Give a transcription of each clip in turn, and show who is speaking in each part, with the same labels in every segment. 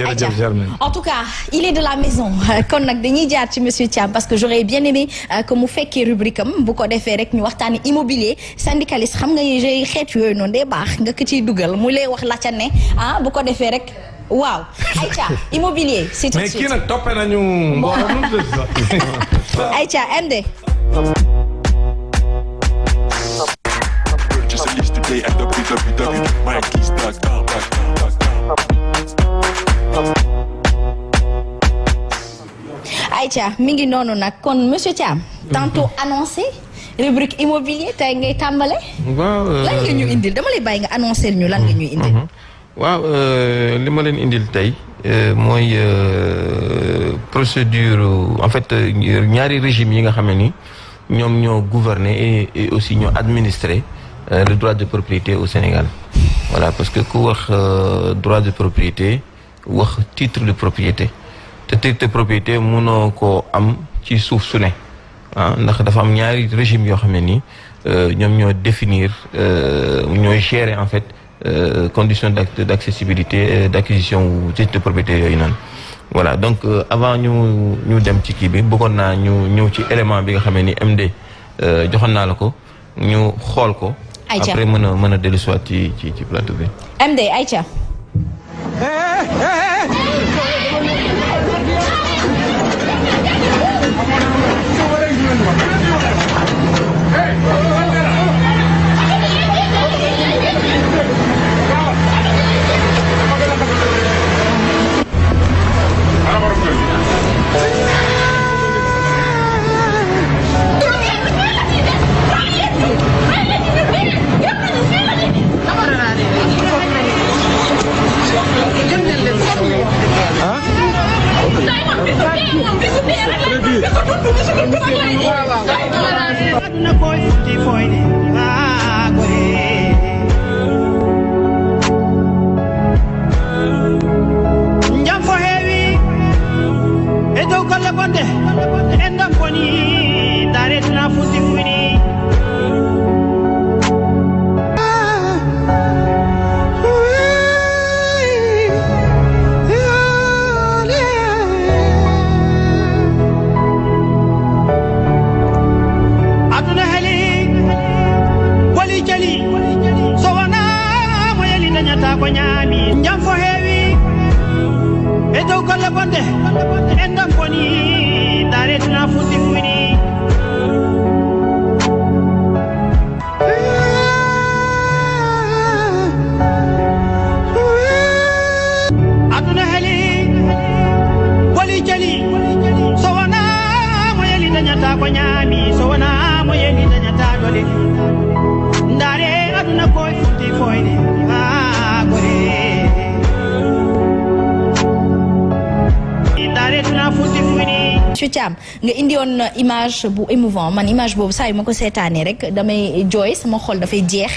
Speaker 1: jërëjëf Germaine.
Speaker 2: En tout cas il est de la maison kon nag dañuy jaar ci monsieur Thiam parce que j'aurais bien aimé que mu fekkee rubrique am bu ko defee rek ñu waxtaani immobilier syndicaliste xam nga yi xeet yooyu noonu day baax nga ko ciy dugal mu lay wax la ca ne bu ko defee rek waaw Aïcha immobilier c'est tout de suite.
Speaker 1: mais kii nag toppee nañu mbooloo
Speaker 2: Aïcha MD. Aïcha mi ngi noonu nag kon monsieur Thiam. tantôt annoncé rubrique immobilier tey ngay tàmbale.
Speaker 3: waaw
Speaker 2: lan nga ñu indil dama lay bàyyi nga annoncé ñu lan nga ñuy indil.
Speaker 3: waaw li ma leen indil tey mooy procédure en fait ñaari régime yi nga xam ne ni ñoom ñoo gouverner et aussi ñoo administrer le droit de propriété au Sénégal. voilà parce que ku wax droit de propriété wax titre de propriété te titre de propriété mënoo koo am ci suuf su ne ndax dafa am ñaari régime yoo xam ne ni ñoom ñoo définir ñooy gérer en fait conditions d'accessibilité d'acquisition wu titre de propriété yooyu noonu. voilà donc avant ñu dem ci kii bi bëggoon naa ñu ñëw ci élément bi nga xam ne ni MD joxoon naa la ko ñu xool ko.
Speaker 2: Aïcha
Speaker 3: après mën a dellusiwaat ci plateau bi.
Speaker 2: MD Aïcha. Thiam nga indi woon image bu émouvant man image boobu saa yu ma ko seetaanee rek damay jooy sama xol dafay jeex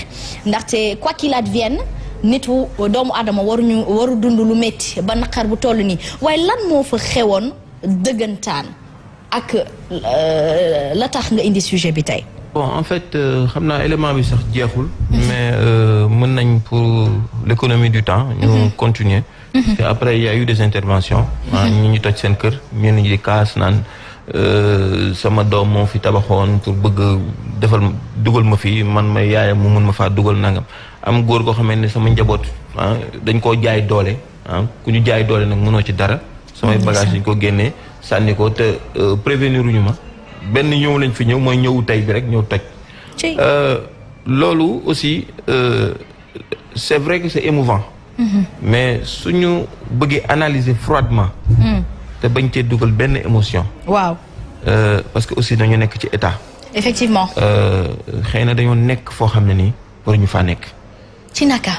Speaker 2: ndaxte quoi qu'il advienne nitu doomu aadama waru dund lu métti ba naqar bu toll nii waaye lan moo fa xewoon dëggantaan ak la tax nga indi sujet bi tey.
Speaker 3: bon en fait xam naa élément bi sax jeexul. mais mën nañ pour l'économie du temps. ñu continuer. te après il y a eu des interventions. ñu toj seen kër ñenn ñi di kaas naan sama doom moo fi tabaxoon pour bëgg dugal ma fi man ma yaayam mu mën ma faa dugal nangam am góor goo xamante ne sama njaboot dañ koo jaay doole ku ñu jaay doole nag mënoo ci dara. samay bagage dañ ko génnee sànni ko te prévenir uñu ma benn ñëw lañ fi ñëw mooy ñëwu tey bi rek ñëw toj. loolu aussi c'est vrai que c'est émouvant. mais suñu bëggee analyser froidement. te bañ cee dugal benn émotion.
Speaker 2: waaw.
Speaker 3: parce que aussi dañoo nekk ci état.
Speaker 2: effectivement.
Speaker 3: xëy na dañoo nekk foo xam ne nii war ñu faa nekk.
Speaker 2: ci naka.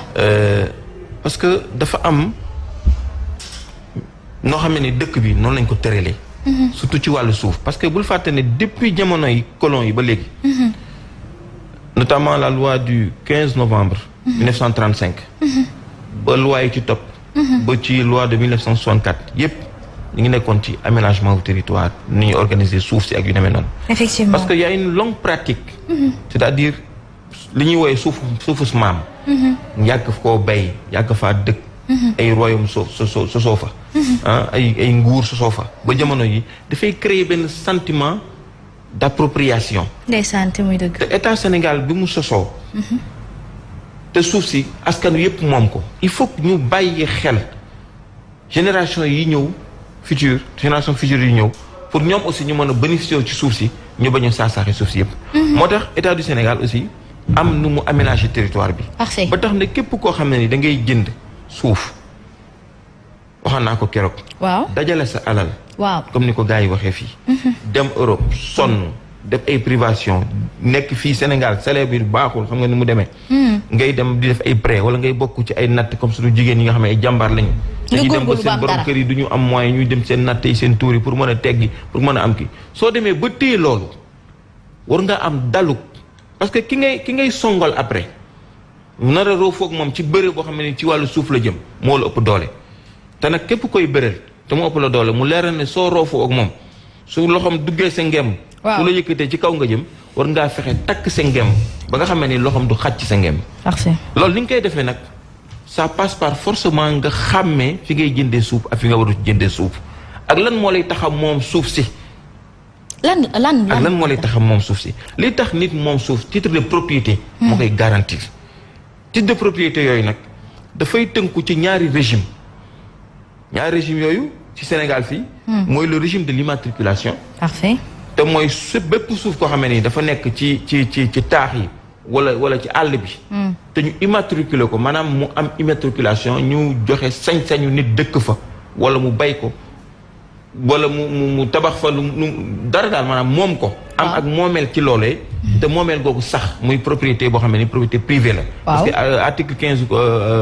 Speaker 3: parce que dafa am noo xam ne ni dëkk bi noonu lañ ko tëralee. surtout ci wàllu suuf parce que bul fàtte ne depuis jamonoy colon yi ba léegi. notamment la loi du 15 novembre. 1935. ba loi yi ci topp. ba ci loi de 1964 yépp ñu ngi nekkoon ci aménagement du territoire ni ñuy organiser suuf si ak yu demee noonu.
Speaker 2: effectivement
Speaker 3: parce que y a une longue pratique. c'est-à-dire li ñuy woowee suufu maam. yàgg koo bay yàgg faa dëkk ay royaume sosoo fa ay nguur sosoo fa ba jamono yi dafay créer benn sentiment d'appropriation.
Speaker 2: ndeysaan te muy dëgg.
Speaker 3: te état Sénégal bi mu sosoo te suuf si askan wi yëpp moom ko il faut que ñu bàyyi xel génération yi ñëw génération future yi ñëw pour ñoom aussi ñu mën a bénéficier ci suuf si ñu bañ a saaxi suuf si yëpp. moo tax état du Sénégal aussi am nu mu aménager territoire bi.
Speaker 2: parfait
Speaker 3: ba tax ne képp koo xam ne ni da ngay jënd suuf waxoon naa ko keroog.
Speaker 2: waaw
Speaker 3: dajale sa alal.
Speaker 2: waaw
Speaker 3: comme ni ko gars yi waxee fii. dem Europe sonn def ay privation nekk fii Sénégal salaire bi baaxul xam nga ni mu demee. ngay dem di def ay prêt wala ngay bokk ci ay natt comme suñu jigéen ñi nga xam ne ay jàmbaar lañu. dañuy dem ba seen borom kër yi du ñu am moyen ñuy dem seen natt yi seen tuur yi pour mën a teggi pour mën a am kii soo demee ba téye loolu war nga am daluk parce que ki ngay songal après nar a roo foog moom ci bëre boo xam ne ci wàllu suuf la jëm moo la ëpp doole te nag képp koy bëreel te mu ëpp la doole mu leeral ne soo roofoo ak moom su loxoom duggee sa ngem su la yëkkatee ci kaw nga jëm war ngaa fexe takk sa ngem ba nga xam ne ni loxoom du xaj ci sa ngem loolu ni nga koy defee nag ça passe par forcément nga xàmmee fi ngay jëndee suuf ak fi nga war a jëndee suuf ak lan moo lay taxam moom suuf si lan moo lay taxam moom suuf si li tax nit moom suuf titre de propriété moo koy garantir titre de propriété yooyu nag dafay tënku ci ñaari régime yooyu ci Sénégal fii mooy le régime de l'immatriculation
Speaker 2: parfait
Speaker 3: te mooy su bépp suuf koo xamee ni dafa nekk ci taax yi wala ci àll bi te ñu immatriculer ko maanaam mu am immatriculation ñu joxe sañ-sañu nit dëkk fa wala mu bay ko wala mu tabax fa lu dara daal maanaam moom ko am ak moomeel ci loolee te moomeel googu sax muy propriété boo xam ne ni propriété privée la parce que article 15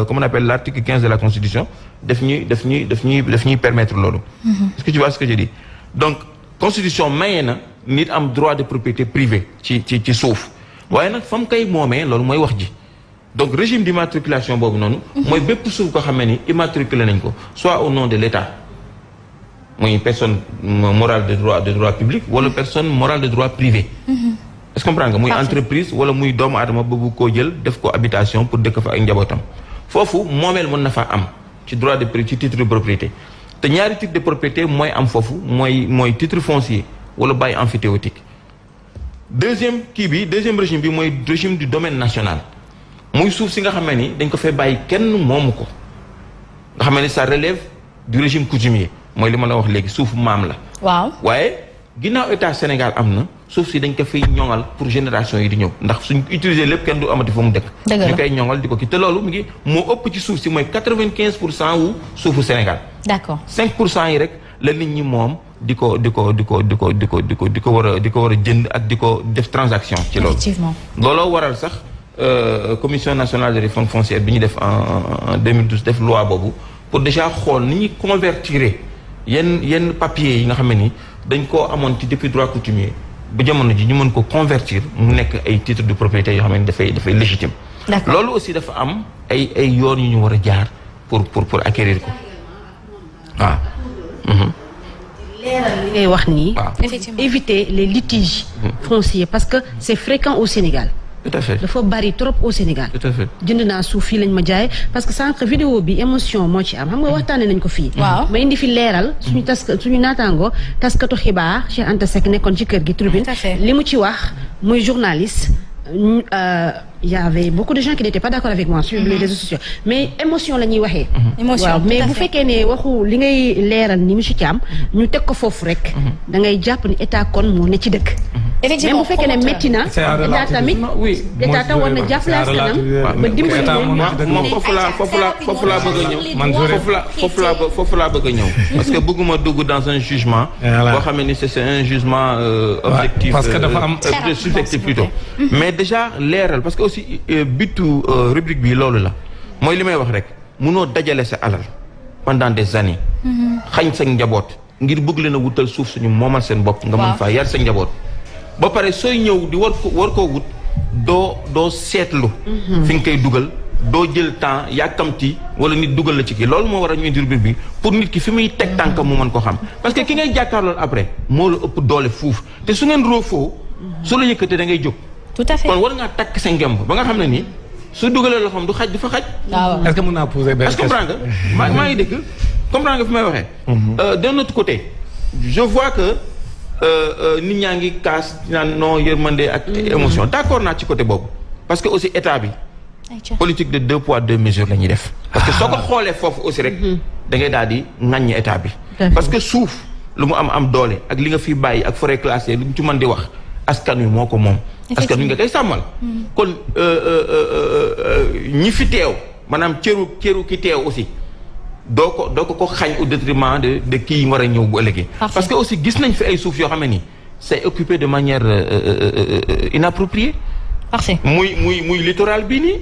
Speaker 3: comme on appelle l'article 15 de la constitution daf ñuy permettre loolu est-ce que tu vois ce que je dis donc constitution maye na nit am droit de propriété privée ci suuf waaye nag fa mu koy moomee loolu mooy wax ji donc régime d'immatriculation boobu noonu mooy bépp suuf ko xam ne ni immatriculé nañ ko soit au nom de l'État muy personne morale de droit public wala personne morale de droit privé est-ce que comprendre nga muy entreprise wala muy doomu aadama bëgg koo jël def ko habitation pour dëkk fa ak njabootam foofu moomeel mën na faa am ci droit de ci titre de propriété te ñaari titre de propriété mooy am foofu mooy titre foncier wala bail emphytéotique deuxième régime bi mooy régime du domaine national muy suuf si nga xam ne ni dañ ko fay bàyyi kenn moomu ko nga xam ne ça relève du régime coutumier mooy li ma la wax léegi suufu maam la. waaw waaye ginnaaw état Sénégal am na suuf si dañ ko fiy ñoŋal pour génération yi di ñëw ndax suñ utiliser lépp kenn du amati fa mu dëkk. ñu koy ñoŋal di ko kii te loolu mu ngi moo ëpp ci suuf si mooy 95% wu suufu Sénégal. d'accord 5% yi rek la nit ñi moom di ko war a jënd ak di ko def transaction. ci loolu effectivement looloo waral sax commission nationale de réforme foncière bi ñu def en 2012 def loi boobu pour déjà xool ni ñuy convertir. yenn papiers yi nga xam ne ni dañ koo amoon ci depuis droit coutumier ba jamono ji ñu mën ko convertir mu nekk ay titre de propriété yoo xam ne dafay légitime. loolu aussi dafa am ay yoon yu ñu war a jaar pour acquérir ko waaw.
Speaker 4: leeral li ngay wax nii. éviter les litiges fonciers parce que c'est fréquent au Sénégal.
Speaker 3: tout à fait
Speaker 4: dafa bari trop au Sénégal.
Speaker 3: tout à fait
Speaker 4: jënd naa suuf fii lañ ma jaay parce que sànq vidéo bi émotion moo ci am xam nga waxtaanee nañ ko fii. waaw ma indi fi leeral. suñu naataango taskatu xibaar Cheikh Anta Seck nekkoon ci kër gi tribune li mu ci wax muy journaliste. Il y avait beaucoup de gens qui n'étaient pas d'accord avec moi sur les réseaux sociaux mais émotion la ñuy waxee. waaw mais bu fekkee ne waxu li ngay leeral ni monsieur Thiam ñu teg ko foofu rek. da ngay jàpp ni état kon moo ne ci dëkk. effectivement même bu fekkee ne métti na. état tamit état tam war na jàppale askanam ba dimbali
Speaker 3: moom foofu laa bëgg a ñëw. foofu laa bëgg a ñëw. parce que bëgguma dugg dans un jugement. boo xam ne c'est un jugement objectif.
Speaker 1: parce que dafa am
Speaker 3: subjectif plutôt. mais déjà leeral parce que aussi bitu rubrique bi loolu la mooy li may wax rek munoo dajale sa alal pendant des années. xañ sa njaboot ngir bëgg leen a wutal suuf suñu moomal seen bopp. nga mën faa yar sa njaboot. ba pare sooy ñëw di war koo wut doo seetlu. fi nga koy dugal doo jël temps yàkkamti wala nit dugal la ci kii loolu moo war a ñu indi rubrique bi pour nit ki fi muy teg tànkam mu mën ko xam parce que ki ngay jàkkaarlool après moo la ëpp doole fuuf te su ngeen roofoo su la yëkkatee da ngay jóg.
Speaker 2: tout à fait
Speaker 3: kon war ngaa takk sa ngemb ba nga xam ne nii su dugalee loxoom du xaj du fa xaj.
Speaker 1: est-ce que mën naa poser benn question?
Speaker 3: comprendre nga maa ngi dégg comprendre nga fi may waxee. d'un autre côté je vois que nit ñaa ngi kaas naan non yërmande ak émotion d'accord naa ci côté boobu parce que aussi état bi politique de 2 poids 2 mesures la ñuy def. parce que soo ko xoolee foofu aussi rek da ngay daal di ŋaññi état bi. parce que suuf lu mu am doole ak li nga fi bàyyi ak forêt classée lu mu ci mën di wax askan wi moo ko moom. askan wi nga koy sàmmal. kon ñi fi teew maanaam cëru ki teew aussi doo ko xañ au détriment de kii war a ñëw bu ëllëgee. parce que aussi gis nañ fi ay suuf yoo xam ne nii c'est occupé de manière inappropriée.
Speaker 2: parfait
Speaker 3: muy littoral bii nii.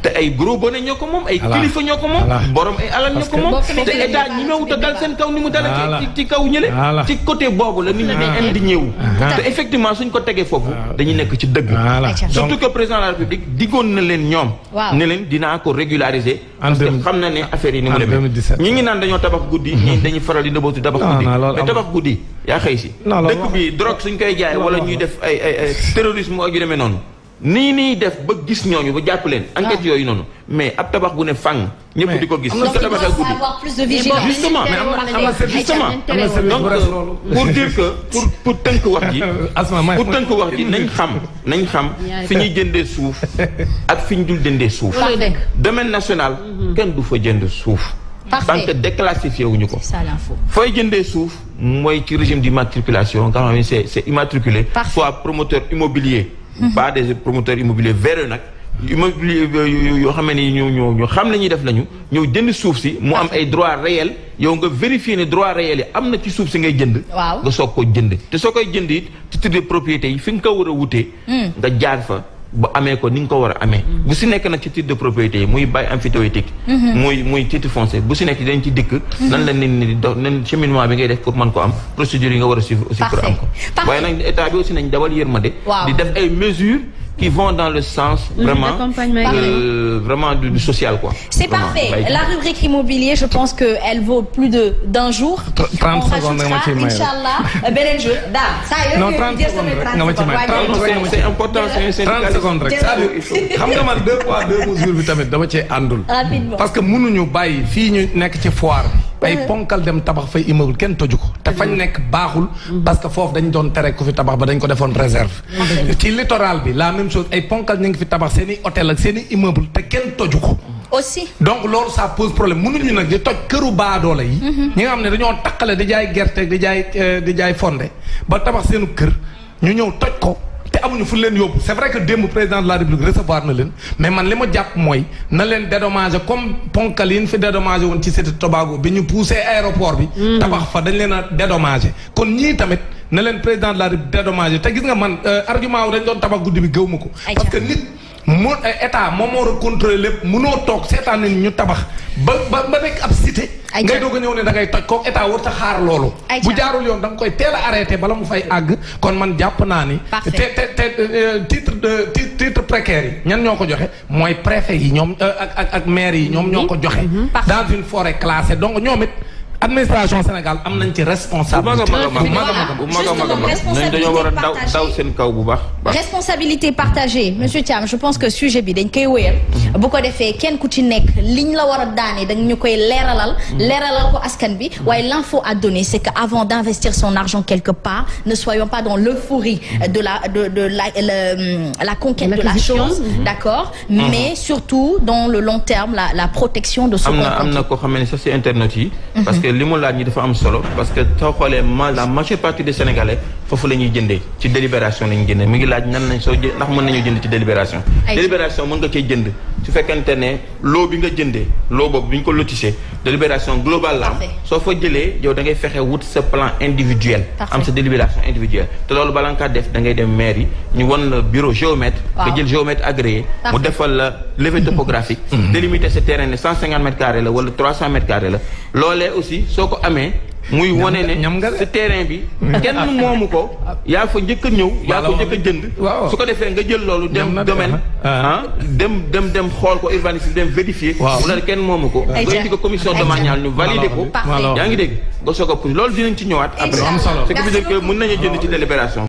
Speaker 3: te ay gros bonnet ñoo ko moom ay kilifa ñoo ko moom borom ay alal ñoo ko moom te état ñi ma wuta dal seen kaw ni mu dala ci kaw ñële ci côté boobu la nit ñi dañ indi ñëw te effectivement suñ ko tegee foofu dañuy nekk ci dëgg surtout que président de la République diggoon na leen ñoom ne leen dinaa ko régulariser parce que xam na ne affaire yi ni mu demee ñi ngi naan dañoo tabax guddi ñi dañuy faral di nëbbatu tabax guddi mais tabax guddi yaa xëy si dëkk bi drogue suñ koy jaay wala ñuy def ay terrorisme ak yu demee noonu nii def ba gis ñooñu ba jàpp leen enquête yooyu noonu mais ab tabax bu ne fang ñëpp di ko gis suñ ko tabaxee guddi justement donc pour dire que pour tënk wax ji nañ xam fi ñuy jëndee suuf ak fi ñu dul jëndee suuf domaine national kenn du fa jënd suuf tant que déclassifié wuñu ko fooy jëndee suuf mooy ci régime d'immatriculation nga xam ne c'est immatriculé soit promoteur immobilier pas des promoteurs immobiliers véreux nag immobilier yoo xam ne ni ñu xam la ñuy def lañu ñëw jënd suuf si mu am ay droits réels yow nga vérifier ne droits réels yi am na ci suuf si ngay jënd nga soog ko jënd te soo koy jënd it titre de propriété yi fi nga ko war a wutee nga jaar fa ba amee ko ni nga ko war a amee bu si nekk nag ci titre de propriété yi muy bail emphytéotique muy titre foncier bu si nekk dañ ci dikk nan la nit ñi di dox nan cheminement bi ngay def pour mën ko am procédure yi nga war a suivre aussi pour am ko waaye nag état bi aussi nañ dawal yërmande di def ay mesures qui vont dans le sens vraiment vraiment du social quoi.
Speaker 2: C'est parfait. La rubrique immobilier, je pense que elle vaut plus d'un jour.
Speaker 1: 30 secondes nga ma ci may.
Speaker 2: Inch'Allah beneen jour daal.
Speaker 1: Non 30 secondes rek nga ma ci may.
Speaker 3: C'est important, c'est
Speaker 1: 30 secondes rek. Xam nga man 2 poids 2 mesures bi tamit dama cee àndul. Parce que mënuñu bàyyi fii ñu nekk ci foire bi. ay ponkal dem tabax fay immeuble kenn toju ko te fañ nekk baaxul parce que foofu dañ doon tere ku fi tabax ba dañ ko defoon réserve ci littoral bi la même chose ay ponkal ñu ngi fi tabax seen i hôtel ak seen i immeuble te kenn toju ko
Speaker 2: aussi
Speaker 1: donc loolu ça pose problème mënuñu nag di toj këru baadoole yi ñi nga xam ne dañoo taqale di jaay gerte di jaay fonde ba tabax seenu kër ñu ñëw toj ko te amuñu fu leen yóbbu c'est vrai que démb président de la République recevoir na leen mais man li ma jàpp mooy na leen dédommager comme ponkal yi ñu fi dédommager woon ci Cité Tobago bi ñu poussé aéroport bi tabax fa dañ leen a dédommager kon ñii tamit na leen président de la République dédommager te gis nga man argument wu dañ doon tabax guddi bi gëw ma ko parce que nit moo état moom moo war a contrôler lépp mënoo toog seetaan nañ ñu tabax ba nekk ab cité ngay doog a ñëw ne da ngay toj kooku état warut a xaar loolu bu jaarul yoon da nga koy teel a arrêté bala mu fay àgg kon man jàpp naa ni titre précaire yi ñan ñoo ko joxe mooy préfet yi ñoom ak maire yi ñoom ñoo ko joxe dans une forêt classée donc ñoom it administration Sénégal am nañ ci responsabilité
Speaker 2: responsabilité partagée monsieur Thiam je pense que sujet bi dañ koy wéyal bu ko defee kenn ku ci nekk liñ la war a daane dañ ñu koy leeralal ko askan bi waaye l'info à donner c'est que avant d'investir son argent quelque part ne soyons pas dans l'euphorie de la conquête de la chose d'accord mais surtout dans le long terme la protection de ce qu'on
Speaker 3: am na ko xam ne ça c'est internet yi parce que li mu laaj ñi dafa am solo parce que soo xoolee la majeure partie des Sénégalais foofu la ñuy jëndee ci délibération la ñuy jëndee mi ngi laaj nan nañ soo ndax mën nañu jënd ci délibération délibération mën nga cee jënd su fekkente ne loo bi nga jëndee loo boobu bi ñu ko lotissé délibération globale la am soo fa jëlee yow da ngay fexe wut sa plan individuel am sa délibération individuelle te loolu bala nga kaa def da ngay dem maire yi ñu won la bureau géomètre nga jël géomètre agréé mu defal la levée topographique délimiter sa terrain ne 150 mètres carrés la wala 300 mètres carrés la loolee aussi soo ko amee muy wane ne sa terrain bi kenn moomu ko yaa fa njëkk a ñëw yaa ko njëkk a jënd su ko defee nga jël loolu dem domaine dem xool ko urbanisme dem vérifier mu la kenn moomu ko nga indi ko commission domaniale ñu valider ko yaa ngi dégg nga soog a pour loolu dinañ ci ñëwaat après ce qui veut dire que mën nañu jënd ci délibération